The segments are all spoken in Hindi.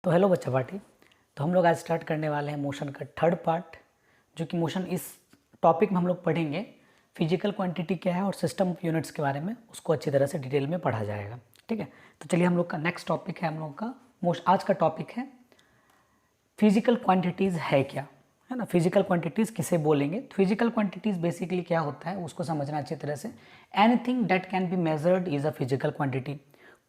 तो हेलो बच्चा पार्टी। तो हम लोग आज स्टार्ट करने वाले हैं मोशन का थर्ड पार्ट, जो कि मोशन इस टॉपिक में हम लोग पढ़ेंगे फिजिकल क्वांटिटी क्या है और सिस्टम ऑफ यूनिट्स के बारे में उसको अच्छी तरह से डिटेल में पढ़ा जाएगा। ठीक है, तो चलिए हम लोग का नेक्स्ट टॉपिक है, हम लोग का आज का टॉपिक है फिजिकल क्वांटिटीज़ है क्या, है ना। फिजिकल क्वांटिटीज़ किसे बोलेंगे? फिजिकल क्वांटिटीज़ बेसिकली क्या होता है उसको समझना अच्छी तरह से। Anything that can be measured is a physical quantity.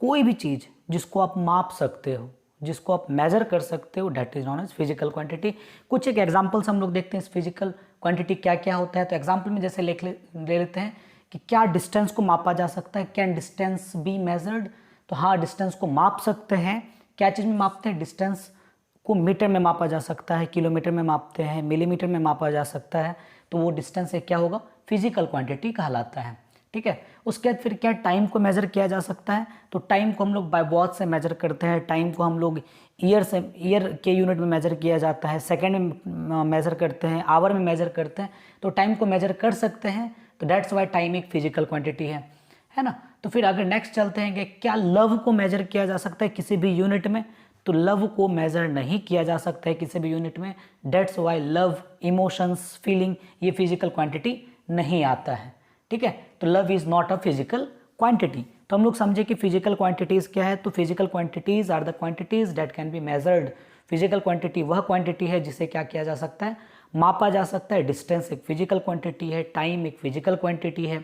कोई भी चीज़ जिसको आप माप सकते हो, जिसको आप मेजर कर सकते हो, that is known as physical quantity. कुछ एक एग्जांपल्स हम लोग देखते हैं इस फिजिकल क्वांटिटी क्या क्या होता है। तो एग्जांपल में जैसे ले लेते हैं कि क्या डिस्टेंस को मापा जा सकता है, कैन डिस्टेंस बी मेजर्ड। तो हाँ, डिस्टेंस को माप सकते हैं। क्या चीज़ में मापते हैं? डिस्टेंस को मीटर में मापा जा सकता है, किलोमीटर में मापते हैं, मिलीमीटर में मापा जा सकता है। तो वो डिस्टेंस क्या होगा? फिजिकल क्वांटिटी कहलाता है। ठीक है, उसके बाद फिर क्या टाइम को मेजर किया जा सकता है? तो टाइम को हम लोग बाय वॉच से मेजर करते हैं। टाइम को हम लोग ईयर के यूनिट में मेजर किया जाता है, सेकंड में मेजर करते हैं, आवर में मेजर करते हैं। तो टाइम को मेजर कर सकते हैं, तो दैट्स वाई टाइम एक फिजिकल क्वांटिटी है ना। तो फिर अगर नेक्स्ट चलते हैं कि क्या लव को मेजर किया जा सकता है किसी भी यूनिट में? तो लव को मेजर नहीं किया जा सकता है किसी भी यूनिट में। That's why love, emotions, feeling ये फिजिकल क्वांटिटी नहीं आता है। ठीक है, तो love is not a physical quantity. तो हम लोग समझे कि फिजिकल क्वांटिटीज क्या है। तो physical quantities are the quantities that can be measured. Physical quantity वह क्वांटिटी है जिसे क्या किया जा सकता है? मापा जा सकता है। डिस्टेंस एक फिजिकल क्वांटिटी है, टाइम एक फिजिकल क्वांटिटी है।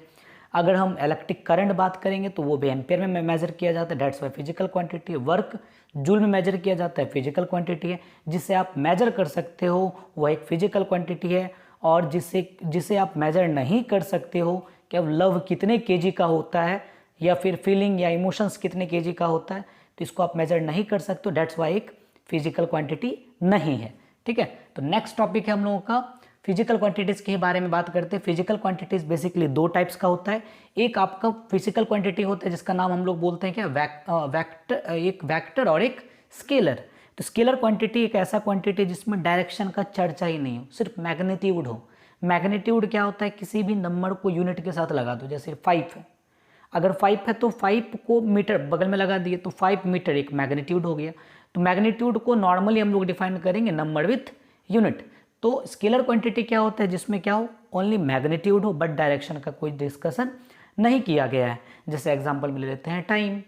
अगर हम इलेक्ट्रिक करंट बात करेंगे तो वो भी एम्पेयर में मेजर किया जाता है, डेट्स वाई फिजिकल क्वांटिटी है। वर्क जूल में मेजर किया जाता है, फिजिकल क्वांटिटी है। जिसे आप मेजर कर सकते हो वह एक फिजिकल क्वांटिटी है। और जिसे आप मेजर नहीं कर सकते हो कि अब लव कितने केजी का होता है या फिर फीलिंग या इमोशंस कितने केजी का होता है, तो इसको आप मेजर नहीं कर सकते हो, डेट्स वाई एक फिजिकल क्वांटिटी नहीं है। ठीक है, तो नेक्स्ट टॉपिक है हम लोगों का फिजिकल क्वांटिटीज़ के बारे में बात करते हैं। फिजिकल क्वांटिटीज़ बेसिकली दो टाइप्स का होता है। एक आपका फिजिकल क्वांटिटी होता है जिसका नाम हम लोग बोलते हैं क्या, एक वेक्टर और एक स्केलर। तो स्केलर क्वांटिटी एक ऐसा क्वांटिटी जिसमें डायरेक्शन का चर्चा ही नहीं हो, सिर्फ मैग्नीट्यूड हो। मैग्नीट्यूड क्या होता है? किसी भी नंबर को यूनिट के साथ लगा दो, जैसे 5 है। अगर 5 है तो 5 को मीटर बगल में लगा दिए तो 5 मीटर एक मैग्नीट्यूड हो गया। तो मैग्नीट्यूड को नॉर्मली हम लोग डिफाइन करेंगे नंबर विथ यूनिट। तो स्केलर क्वांटिटी क्या होता है? जिसमें क्या हो? ओनली मैग्नीट्यूड हो, बट डायरेक्शन का कोई डिस्कशन नहीं किया गया है। जैसे एग्जांपल में ले लेते हैं टाइम।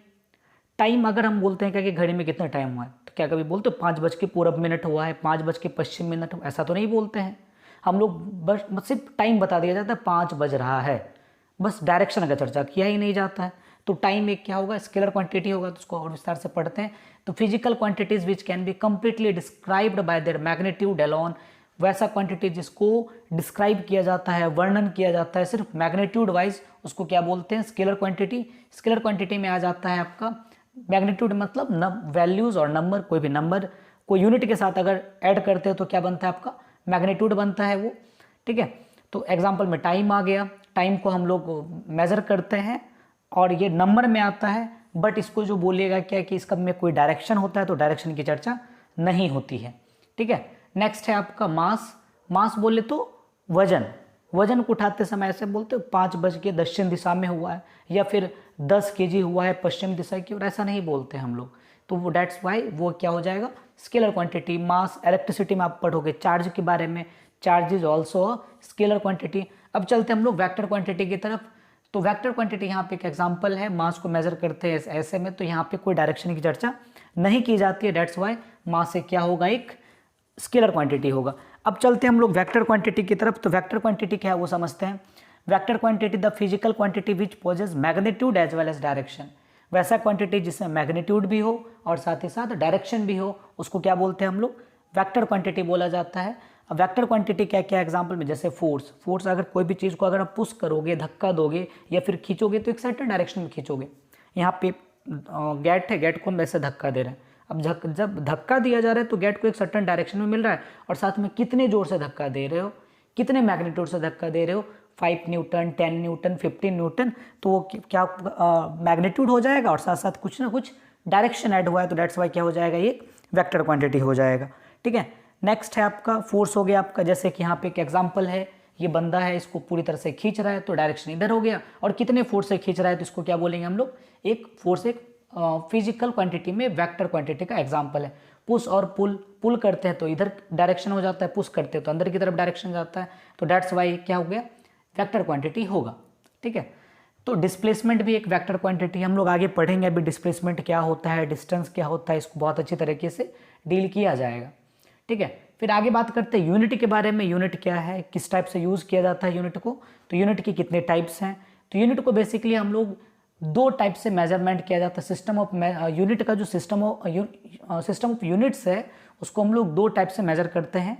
टाइम अगर हम बोलते हैं क्या कि घड़ी में कितना टाइम हुआ है, तो क्या कभी बोलते हो 5 बज के पूरब मिनट हुआ है, 5 बज के पश्चिम मिनट हुआ? ऐसा तो नहीं बोलते हैं हम लोग। बस सिर्फ टाइम बता दिया जाता है 5 बज रहा है, बस डायरेक्शन का चर्चा किया ही नहीं जाता है। तो टाइम एक क्या होगा? स्केलर क्वांटिटी होगा। तो उसको और विस्तार से पढ़ते हैं। तो physical quantities which can be completely described bye there magnitude alone. वैसा क्वांटिटी जिसको डिस्क्राइब किया जाता है, वर्णन किया जाता है सिर्फ मैग्नीट्यूड वाइज, उसको क्या बोलते हैं? Scalar quantity. स्केलर क्वांटिटी में आ जाता है आपका मैग्नीट्यूड, मतलब वैल्यूज और नंबर, कोई भी नंबर को यूनिट के साथ अगर ऐड करते हैं तो क्या बनता है? आपका मैग्नीट्यूड बनता है वो। ठीक है, तो एग्जांपल में टाइम आ गया। टाइम को हम लोग मेजर करते हैं और ये नंबर में आता है, बट इसको जो बोलिएगा क्या कि इसका में कोई डायरेक्शन होता है, तो डायरेक्शन की चर्चा नहीं होती है। ठीक है, नेक्स्ट है आपका मास। मास बोले तो वजन। वजन को उठाते समय ऐसे बोलते हो 5 बज के दक्षिण दिशा में हुआ है, या फिर 10 केजी हुआ है पश्चिम दिशा की, और ऐसा नहीं बोलते हम लोग। तो वो डेट्स वाई वो क्या हो जाएगा? Scalar quantity. मास इलेक्ट्रिसिटी में आप पढ़ोगे चार्ज के बारे में, charge is also a scalar quantity. अब चलते हम लोग वेक्टर क्वांटिटी की तरफ। तो वेक्टर क्वांटिटी यहाँ पे एक एग्जांपल है। मास को मेजर करते हैं ऐसे में, तो यहाँ पे कोई डायरेक्शन की चर्चा नहीं की जाती है, डेट्स वाई मास से क्या होगा? एक स्केलर क्वांटिटी होगा। अब चलते हैं हम लोग वेक्टर क्वांटिटी की तरफ। तो वेक्टर क्वांटिटी क्या है वो समझते हैं। Vector quantity the physical quantity which possess magnitude as well as direction. वैसा क्वांटिटी जिसमें मैग्नीट्यूड भी हो और साथ ही साथ डायरेक्शन भी हो, उसको क्या बोलते हैं हम लोग? वेक्टर क्वांटिटी बोला जाता है। अब वेक्टर क्वांटिटी क्या क्या एग्जांपल में, जैसे फोर्स। फोर्स अगर कोई भी चीज़ को अगर आप पुश करोगे, धक्का दोगे या फिर खींचोगे तो एक सर्टेन डायरेक्शन में खींचोगे। यहाँ पे गेट है, गेट को हम ऐसे धक्का दे रहे हैं। अब जब धक्का दिया जा रहा है तो गेट को एक सर्टेन डायरेक्शन में मिल रहा है, और साथ में कितने जोर से धक्का दे रहे हो, कितने मैग्नीट्यूड से धक्का दे रहे हो, 5 न्यूटन, 10 न्यूटन, 15 न्यूटन, तो वो क्या मैग्नीट्यूड हो जाएगा, और साथ साथ कुछ ना कुछ डायरेक्शन ऐड हुआ है, तो डेट्स वाई क्या हो जाएगा? ये वेक्टर क्वांटिटी हो जाएगा। ठीक है, नेक्स्ट है आपका फोर्स हो गया आपका। जैसे कि यहाँ पे एक एग्जाम्पल है, ये बंदा है, इसको पूरी तरह से खींच रहा है तो डायरेक्शन इधर हो गया, और कितने फोर्स से खींच रहा है तो इसको क्या बोलेंगे हम लोग? एक फोर्स एक फिजिकल क्वांटिटी में वेक्टर क्वांटिटी का एग्जाम्पल है। पुश और पुल करते हैं तो इधर डायरेक्शन हो जाता है, पुश करते हैं तो अंदर की तरफ डायरेक्शन जाता है, तो डेट्स वाई क्या हो गया, वेक्टर क्वांटिटी होगा। ठीक है, तो डिस्प्लेसमेंट भी एक वेक्टर क्वांटिटी, हम लोग आगे पढ़ेंगे अभी डिस्प्लेसमेंट क्या होता है, डिस्टेंस क्या होता है, इसको बहुत अच्छी तरीके से डील किया जाएगा। ठीक है, फिर आगे बात करते हैं यूनिट के बारे में। यूनिट क्या है, किस टाइप से यूज़ किया जाता है यूनिट को, तो यूनिट की कितने टाइप्स हैं। तो यूनिट को बेसिकली हम लोग दो टाइप से मेजरमेंट किया जाता है। सिस्टम ऑफ यूनिट का जो सिस्टम ऑफ यूनिट्स है उसको हम लोग दो टाइप से मेजर करते हैं।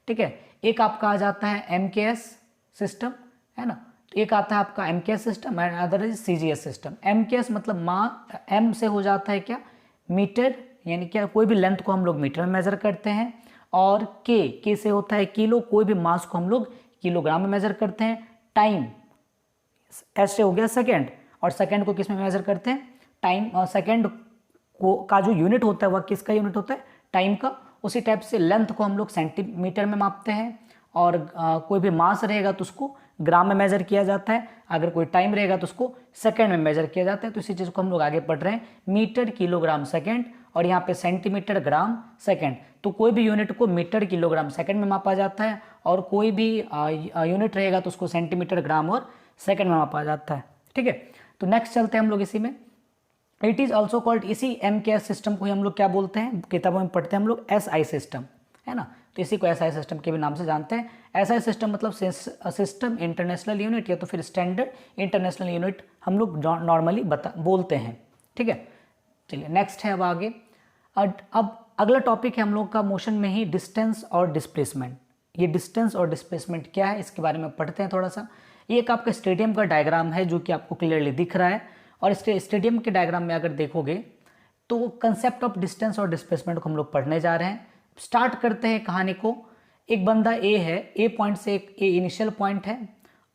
ठीक है, एक आपका आ जाता है MKS सिस्टम, है ना, तो एक आता है आपका MKS system and other is CGS system. MKS मतलब M से हो जाता है क्या, मीटर, यानी क्या कोई भी लेंथ को हम लोग मीटर में मेजर करते हैं, और K से होता है किलो, कोई भी मास को हम लोग किलोग्राम में मेजर करते हैं। टाइम S से हो गया सेकेंड, और सेकेंड को किस में मेजर करते हैं, टाइम, सेकेंड को का जो यूनिट होता है वह किसका यूनिट होता है, टाइम का। उसी टाइप से लेंथ को हम लोग सेंटीमीटर में मापते हैं, और कोई भी मास रहेगा तो उसको ग्राम में मेजर किया जाता है, अगर कोई टाइम रहेगा तो उसको सेकंड में मेजर किया जाता है। तो इसी चीज़ को हम लोग आगे पढ़ रहे हैं, मीटर किलोग्राम सेकंड, और यहाँ पे सेंटीमीटर ग्राम सेकंड। तो कोई भी यूनिट को मीटर किलोग्राम सेकंड में मापा जाता है, और कोई भी यूनिट रहेगा तो उसको सेंटीमीटर ग्राम और सेकंड में मापा जाता है। ठीक है, तो नेक्स्ट चलते हैं हम लोग इसी में। इट इज़ ऑल्सो कॉल्ड, इसी MKS सिस्टम को ही हम लोग क्या बोलते हैं, किताबों में पढ़ते हैं हम लोग SI सिस्टम, है ना, तो इसी को SI सिस्टम के भी नाम से जानते हैं। SI सिस्टम मतलब सिस्टम इंटरनेशनल यूनिट, या तो फिर स्टैंडर्ड इंटरनेशनल यूनिट हम लोग नॉर्मली बोलते हैं। ठीक है, चलिए नेक्स्ट है अब आगे। अब अगला टॉपिक है हम लोग का मोशन में ही डिस्टेंस और डिस्प्लेसमेंट। ये डिस्टेंस और डिस्प्लेसमेंट क्या है इसके बारे में पढ़ते हैं थोड़ा सा। ये एक आपका स्टेडियम का डायग्राम है जो कि आपको क्लियरली दिख रहा है, और इसके स्टेडियम के डायग्राम में अगर देखोगे तो कंसेप्ट ऑफ डिस्टेंस और डिस्प्लेसमेंट को हम लोग पढ़ने जा रहे हैं। स्टार्ट करते हैं कहानी को। एक बंदा A है, A पॉइंट से एक A इनिशियल पॉइंट है,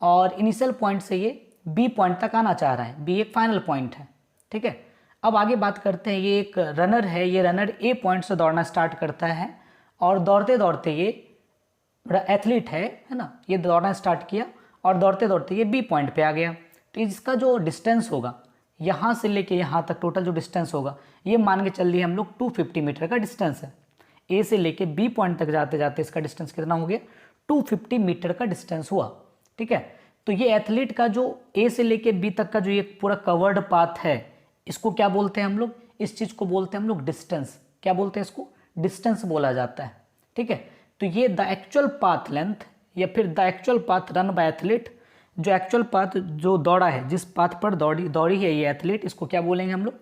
और इनिशियल पॉइंट से ये B पॉइंट तक आना चाह रहा है, B एक फाइनल पॉइंट है। ठीक है, अब आगे बात करते हैं, ये एक रनर है, ये रनर A पॉइंट से दौड़ना स्टार्ट करता है, और दौड़ते दौड़ते ये बड़ा एथलीट है ना, ये दौड़ना स्टार्ट किया और दौड़ते दौड़ते ये B पॉइंट पे आ गया। तो इसका जो डिस्टेंस होगा यहाँ से लेके यहाँ तक, टोटल जो डिस्टेंस होगा ये मान के चल लिए हम लोग 250 मीटर का डिस्टेंस है। A से लेके B पॉइंट तक जाते जाते इसका डिस्टेंस कितना हो गया, 250 मीटर का डिस्टेंस हुआ। ठीक है, तो ये एथलीट का जो A से लेके B तक का जो ये पूरा कवर्ड पाथ है, इसको क्या बोलते हैं हम लोग, इस चीज़ को बोलते हैं हम लोग डिस्टेंस। क्या बोलते हैं इसको, डिस्टेंस बोला जाता है। ठीक है, तो ये द एक्चुअल पाथ लेंथ, या फिर the actual path run by athlete, जो एक्चुअल पाथ जो दौड़ा है, जिस पाथ पर दौड़ी है ये एथलीट, इसको क्या बोलेंगे हम लोग,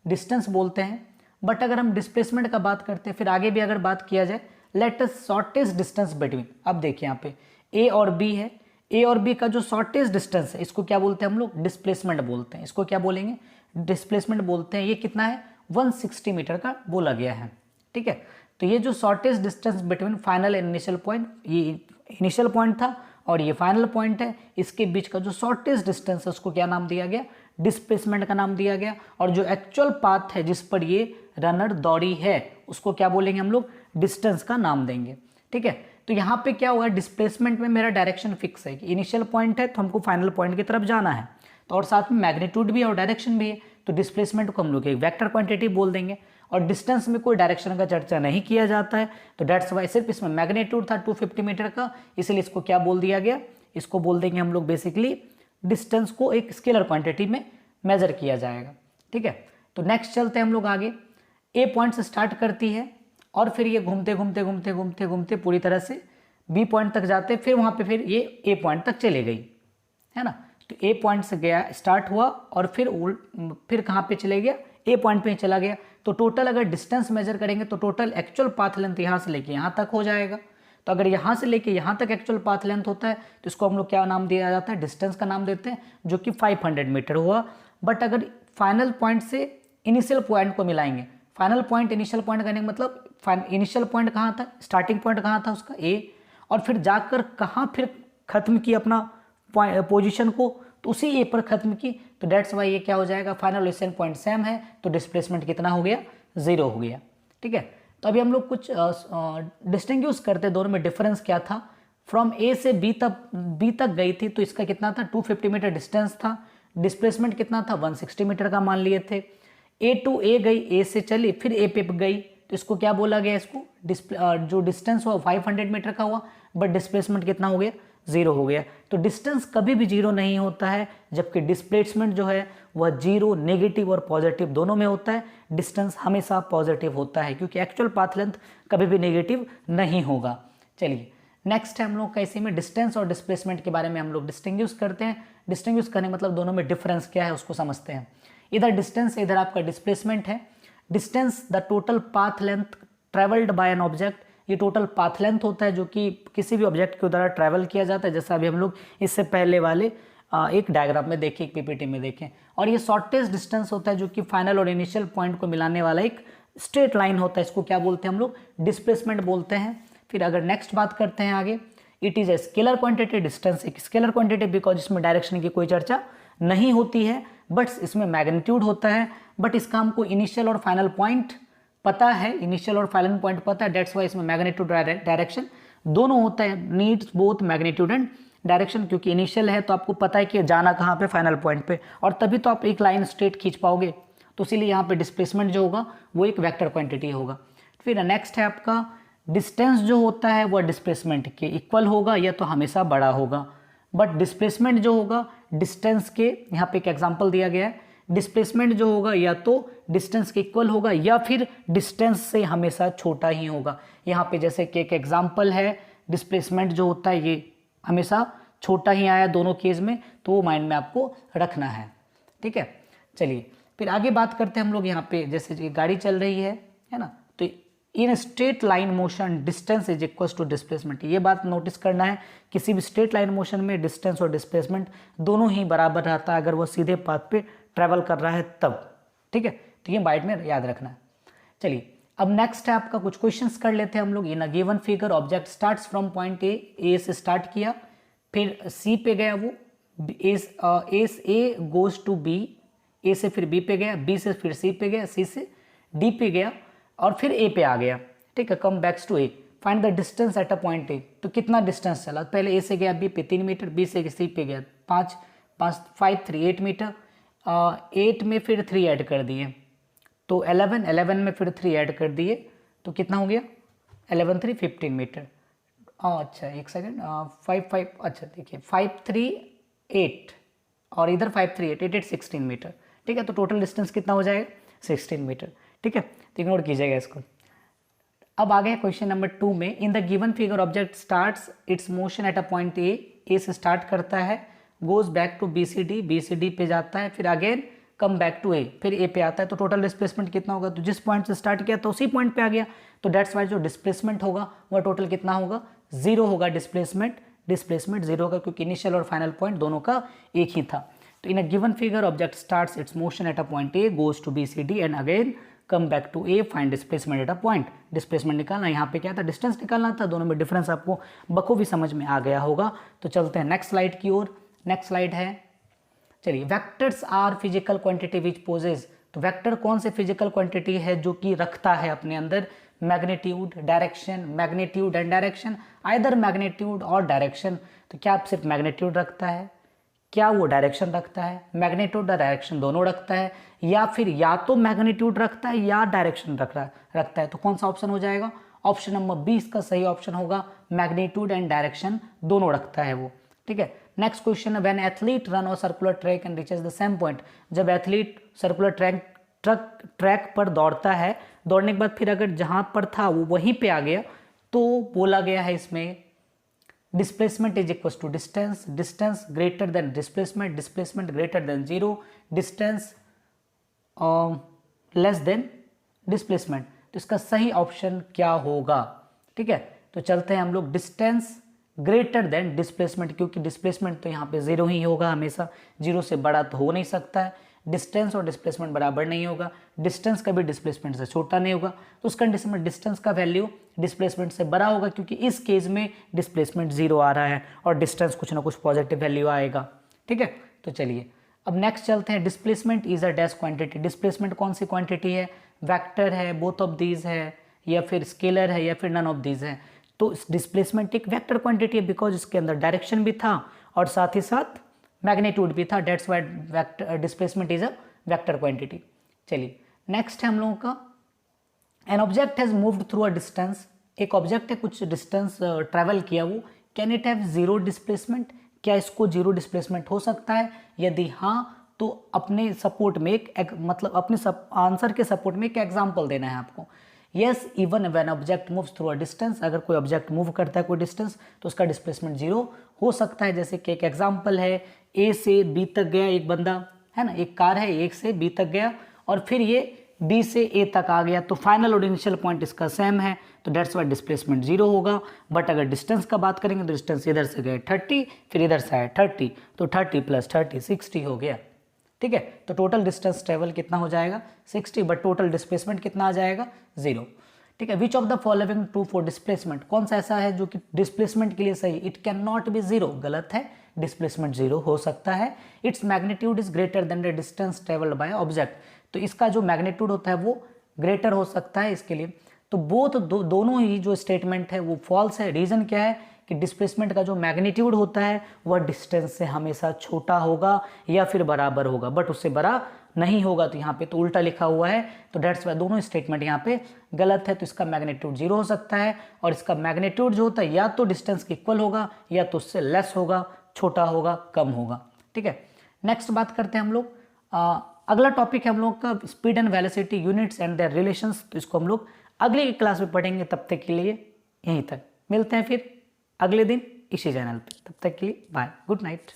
डिस्टेंस बोलते हैं। बट अगर हम डिस्प्लेसमेंट का बात करते हैं, फिर आगे भी अगर बात किया जाए, let us shortest distance between. अब देखिए यहाँ पे A और B है, A और B का जो शॉर्टेस्ट डिस्टेंस है इसको क्या बोलते हैं हम लोग, डिस्प्लेसमेंट बोलते हैं। इसको क्या बोलेंगे, डिस्प्लेसमेंट बोलते हैं। ये कितना है, 160 मीटर का बोला गया है। ठीक है, तो ये जो shortest distance between final and initial point, ये इनिशियल पॉइंट था और ये फाइनल पॉइंट है, इसके बीच का जो शॉर्टेस्ट डिस्टेंस है उसको क्या नाम दिया गया, डिस्प्लेसमेंट का नाम दिया गया। और जो एक्चुअल पाथ है जिस पर ये रनर दौड़ी है उसको क्या बोलेंगे हम लोग, डिस्टेंस का नाम देंगे। ठीक है, तो यहाँ पे क्या हुआ, डिस्प्लेसमेंट में मेरा डायरेक्शन फिक्स है कि इनिशियल पॉइंट है तो हमको फाइनल पॉइंट की तरफ जाना है, तो और साथ में मैग्नीट्यूड भी है और डायरेक्शन भी है, तो डिस्प्लेसमेंट को हम लोग एक वेक्टर क्वांटिटी बोल देंगे। और डिस्टेंस में कोई डायरेक्शन का चर्चा नहीं किया जाता है, तो डेट्स वाई सिर्फ इसमें मैग्नीट्यूड था 250 मीटर का, इसलिए इसको क्या बोल दिया गया, इसको बोल देंगे हम लोग बेसिकली डिस्टेंस को एक स्केलर क्वांटिटी में मेजर किया जाएगा। ठीक है, तो नेक्स्ट चलते हैं हम लोग आगे। A पॉइंट से स्टार्ट करती है और फिर ये घूमते घूमते घूमते घूमते घूमते पूरी तरह से B पॉइंट तक जाते, फिर वहाँ पे फिर ये A पॉइंट तक चले गई, है ना। तो A पॉइंट से गया, स्टार्ट हुआ और फिर कहाँ पे चले गया, A पॉइंट पे ही चला गया। तो टोटल अगर डिस्टेंस मेजर करेंगे तो टोटल एक्चुअल पाथ लेंथ यहाँ से लेके यहाँ तक हो जाएगा। तो अगर यहाँ से लेके यहाँ तक एक्चुअल पाथ लेंथ होता है तो इसको हम लोग क्या नाम दिया जाता है, डिस्टेंस का नाम देते हैं, जो कि 500 मीटर हुआ। बट अगर फाइनल पॉइंट से इनिशियल पॉइंट को मिलाएंगे, फाइनल पॉइंट इनिशियल पॉइंट करने का मतलब इनिशियल पॉइंट कहाँ था, स्टार्टिंग पॉइंट कहाँ था उसका A, और फिर जाकर कहाँ फिर खत्म की अपना पोजीशन को, तो उसी A पर खत्म की, तो डेट्स वाई ये क्या हो जाएगा, फाइनल लोकेशन पॉइंट सेम है, तो डिस्प्लेसमेंट कितना हो गया, 0 हो गया। ठीक है, तो अभी हम लोग कुछ डिस्टिंग्विश करते दोनों में डिफरेंस क्या था। फ्रॉम A से B तक गई थी, तो इसका कितना था, 250 मीटर डिस्टेंस था, डिस्प्लेसमेंट कितना था, 160 मीटर का मान लिए थे। A टू A गई, A से चली फिर A पे गई, तो इसको क्या बोला गया, इसको जो डिस्टेंस हुआ 500 मीटर का हुआ, बट डिस्प्लेसमेंट कितना हो गया, 0 हो गया। तो डिस्टेंस कभी भी 0 नहीं होता है, जबकि डिस्प्लेसमेंट जो है वह 0, नेगेटिव और पॉजिटिव दोनों में होता है। डिस्टेंस हमेशा पॉजिटिव होता है क्योंकि एक्चुअल पाथ लेंथ कभी भी नेगेटिव नहीं होगा। चलिए नेक्स्ट है हम लोग कैसे में डिस्टेंस और डिस्प्लेसमेंट के बारे में हम लोग डिस्टिंग्विश करते हैं। डिस्टिंग्विश करने मतलब दोनों में डिफरेंस क्या है उसको समझते हैं। इधर डिस्टेंस, इधर आपका डिस्प्लेसमेंट है। Distance the total path length travelled by an object, ये टोटल पाथ लेंथ होता है जो कि किसी भी ऑब्जेक्ट के द्वारा ट्रैवल किया जाता है, जैसा अभी हम लोग इससे पहले वाले एक डायग्राम में देखें, एक पीपीटी में देखें। और ये शॉर्टेस्ट डिस्टेंस होता है जो कि फाइनल और इनिशियल पॉइंट को मिलाने वाला एक स्ट्रेट लाइन होता है, इसको क्या बोलते हैं हम लोग, डिस्प्लेसमेंट बोलते हैं। फिर अगर नेक्स्ट बात करते हैं आगे, it is a scalar quantity, distance एक स्केलर क्वांटिटी बिकॉज इसमें डायरेक्शन की कोई चर्चा नहीं होती है, बट इसमें मैग्नीट्यूड होता है। बट इसका हमको इनिशियल और फाइनल पॉइंट पता है, इनिशियल और फाइनल पॉइंट पता है, डेट्स वाई इसमें मैग्नीट्यूड डायरेक्शन दोनों होता है, needs both magnitude and direction, क्योंकि इनिशियल है तो आपको पता है कि जाना कहाँ पे, फाइनल पॉइंट पे, और तभी तो आप एक लाइन स्ट्रेट खींच पाओगे। तो इसीलिए यहाँ पे डिस्प्लेसमेंट जो होगा वो एक वेक्टर क्वांटिटी होगा। फिर नेक्स्ट है आपका डिस्टेंस जो होता है वह डिस्प्लेसमेंट के इक्वल होगा या तो हमेशा बड़ा होगा, बट डिस्प्लेसमेंट जो होगा डिस्टेंस के, यहाँ पे एक एग्जांपल दिया गया है, डिस्प्लेसमेंट जो होगा या तो डिस्टेंस के इक्वल होगा या फिर डिस्टेंस से हमेशा छोटा ही होगा। यहाँ पे जैसे कि एक एग्जांपल है, डिस्प्लेसमेंट जो होता है ये हमेशा छोटा ही आया दोनों केस में, तो वो माइंड में आपको रखना है, ठीक है। चलिए फिर आगे बात करते हैं हम लोग। यहाँ पे जैसे ये गाड़ी चल रही है ना, तो in straight line motion distance is equal to displacement, ये बात नोटिस करना है, किसी भी स्ट्रेट लाइन मोशन में डिस्टेंस और डिस्प्लेसमेंट दोनों ही बराबर रहता है अगर वो सीधे पाथ पे ट्रैवल कर रहा है तब, ठीक है। तो ये माइंड में याद रखना है। चलिए अब नेक्स्ट है आपका, कुछ क्वेश्चंस कर लेते हैं हम लोग। In a given figure object starts from point A से स्टार्ट किया, फिर सी पे गया, वो A goes to B, A से फिर बी पे गया, बी से फिर सी पे गया, सी से डी पे गया और फिर ए पे आ गया, ठीक है। Come backs to A, find the distance at a point A, तो कितना डिस्टेंस चला, पहले ए से गया बी पे 3 मीटर, बी से सी पे गया 5 5 3 8 मीटर, 8 में फिर 3 ऐड कर दिए तो 11 में फिर 3 ऐड कर दिए तो कितना हो गया, 11 3 15 मीटर। अच्छा एक सेकेंड, 5 अच्छा देखिए 5 3 8 और इधर 5 3 8 8 16 मीटर, ठीक है। तो टोटल डिस्टेंस कितना हो जाएगा, 16 मीटर, ठीक है। तो इग्नोर कीजिएगा इसको। अब आ गए क्वेश्चन नंबर 2 में। In the given figure object starts its motion at a point A से स्टार्ट करता है, goes back to B C D पे जाता है, फिर again come back to A, फिर ए पे आता है। तो टोटल डिस्प्लेसमेंट कितना होगा, तो जिस पॉइंट से स्टार्ट किया तो उसी पॉइंट पे आ गया, तो डेट्स वाई जो डिस्प्लेसमेंट होगा वह टोटल कितना होगा, 0 होगा। डिस्प्लेसमेंट 0 होगा क्योंकि इनिशियल और फाइनल पॉइंट दोनों का एक ही था। तो in a given figure object starts its motion at a point A, goes to B C D and again come back to A, find displacement at a point. Displacement निकालना, यहाँ पे क्या था, डिस्टेंस निकालना था, दोनों में डिफरेंस आपको बखूबी समझ में आ गया होगा। तो चलते हैं नेक्स्ट स्लाइड की ओर। नेक्स्ट स्लाइड है, चलिए, vectors are physical quantity which possess, तो वेक्टर कौन से फिजिकल क्वांटिटी है जो कि रखता है अपने अंदर magnitude, direction, magnitude and direction, either magnitude और डायरेक्शन। तो क्या आप सिर्फ मैग्नीट्यूड रखता है, क्या वो डायरेक्शन रखता है, मैग्नीट्यूड और डायरेक्शन दोनों रखता है, या फिर या तो मैग्नीट्यूड रखता है या डायरेक्शन रखता है। तो कौन सा ऑप्शन हो जाएगा, ऑप्शन नंबर बी इसका सही ऑप्शन होगा, मैग्नीट्यूड एंड डायरेक्शन दोनों रखता है वो, ठीक है। नेक्स्ट क्वेश्चन है, व्हेन एथलीट रन और circular track and reaches the same point, जब एथलीट सर्कुलर ट्रैक पर दौड़ता है, दौड़ने के बाद फिर अगर जहाँ पर था वो वहीं पे आ गया, तो बोला गया है इसमें displacement is equal to distance, distance greater than displacement, displacement greater than 0, distance less than displacement. तो इसका सही ऑप्शन क्या होगा, ठीक है। तो चलते हैं हम लोग डिस्टेंस ग्रेटर देन डिस्प्लेसमेंट, क्योंकि डिस्प्लेसमेंट तो यहाँ पे 0 ही होगा हमेशा, 0 से बड़ा तो हो नहीं सकता है, डिस्टेंस और डिस्प्लेसमेंट बराबर नहीं होगा, डिस्टेंस कभी डिस्प्लेसमेंट से छोटा नहीं होगा। तो उस कंडीशन में डिस्टेंस का वैल्यू डिस्प्लेसमेंट से बड़ा होगा, क्योंकि इस केस में डिस्प्लेसमेंट 0 आ रहा है और डिस्टेंस कुछ ना कुछ पॉजिटिव वैल्यू आएगा, ठीक है। तो चलिए अब नेक्स्ट चलते हैं, displacement is a dash quantity. Displacement कौन सी क्वांटिटी है, वेक्टर है, बोथ ऑफ दीज है, या फिर स्केलर है, या फिर नन ऑफ दीज है। तो डिस्प्लेसमेंट एक वेक्टर क्वांटिटी है बिकॉज इसके अंदर डायरेक्शन भी था और साथ ही साथ मैग्नीट्यूड भी था, that's why vector displacement is a vector quantity. चलिए नेक्स्ट है हम लोगों का an object has moved through a distance, एक ऑब्जेक्ट है कुछ डिस्टेंस ट्रैवल किया वो, can it have zero displacement, क्या इसको जीरो डिस्प्लेसमेंट हो सकता है? यदि हाँ तो अपने सपोर्ट में मतलब अपने आंसर के सपोर्ट में एक एग्जाम्पल देना है आपको। Yes even when object moves through a distance, अगर कोई ऑब्जेक्ट मूव करता है कोई डिस्टेंस तो उसका डिस्प्लेसमेंट जीरो हो सकता है। जैसे कि एक एग्जाम्पल है, ए से बी तक गया एक बंदा, है ना, एक कार है, ए से बी तक गया और फिर ये बी से ए तक आ गया, तो फाइनल और इनिशियल पॉइंट इसका सेम है, तो डेट्स वाई डिस्प्लेसमेंट जीरो होगा। बट अगर डिस्टेंस का बात करेंगे तो डिस्टेंस इधर से गए 30, फिर इधर से आए 30, तो 30 + 30 60 हो गया। ठीक है, तो टोटल डिस्टेंस ट्रेवल कितना हो जाएगा 60, बट टोटल डिस्प्लेसमेंट कितना आ जाएगा 0। ठीक है, which of the following true for displacement, कौन सा ऐसा है जो कि डिस्प्लेसमेंट के लिए सही? It can not be zero, गलत है, डिस्प्लेसमेंट जीरो हो सकता है। Its magnitude is greater than the distance travelled by object, तो इसका जो मैग्नीट्यूड होता है वो ग्रेटर हो सकता है इसके लिए। तो बोथ दोनों ही जो स्टेटमेंट है वो फॉल्स है। रीजन क्या है कि डिस्प्लेसमेंट का जो मैग्नीट्यूड होता है वह डिस्टेंस से हमेशा छोटा होगा या फिर बराबर होगा, बट उससे बड़ा नहीं होगा, तो यहाँ पे तो उल्टा लिखा हुआ है, तो डेट्स वाई दोनों स्टेटमेंट यहाँ पे गलत है। तो इसका मैग्नीट्यूड जीरो हो सकता है और इसका मैग्नीट्यूड जो होता है या तो डिस्टेंस के इक्वल होगा या तो उससे लेस होगा, छोटा होगा, कम होगा। ठीक है, नेक्स्ट बात करते हैं हम लोग, अगला टॉपिक है हम लोग का speed and velocity units and their relations, तो इसको हम लोग अगले क्लास में पढ़ेंगे। तब तक के लिए यहीं तक मिलते हैं फिर अगले दिन इसी चैनल पे, तब तक के लिए बाय, गुड नाइट।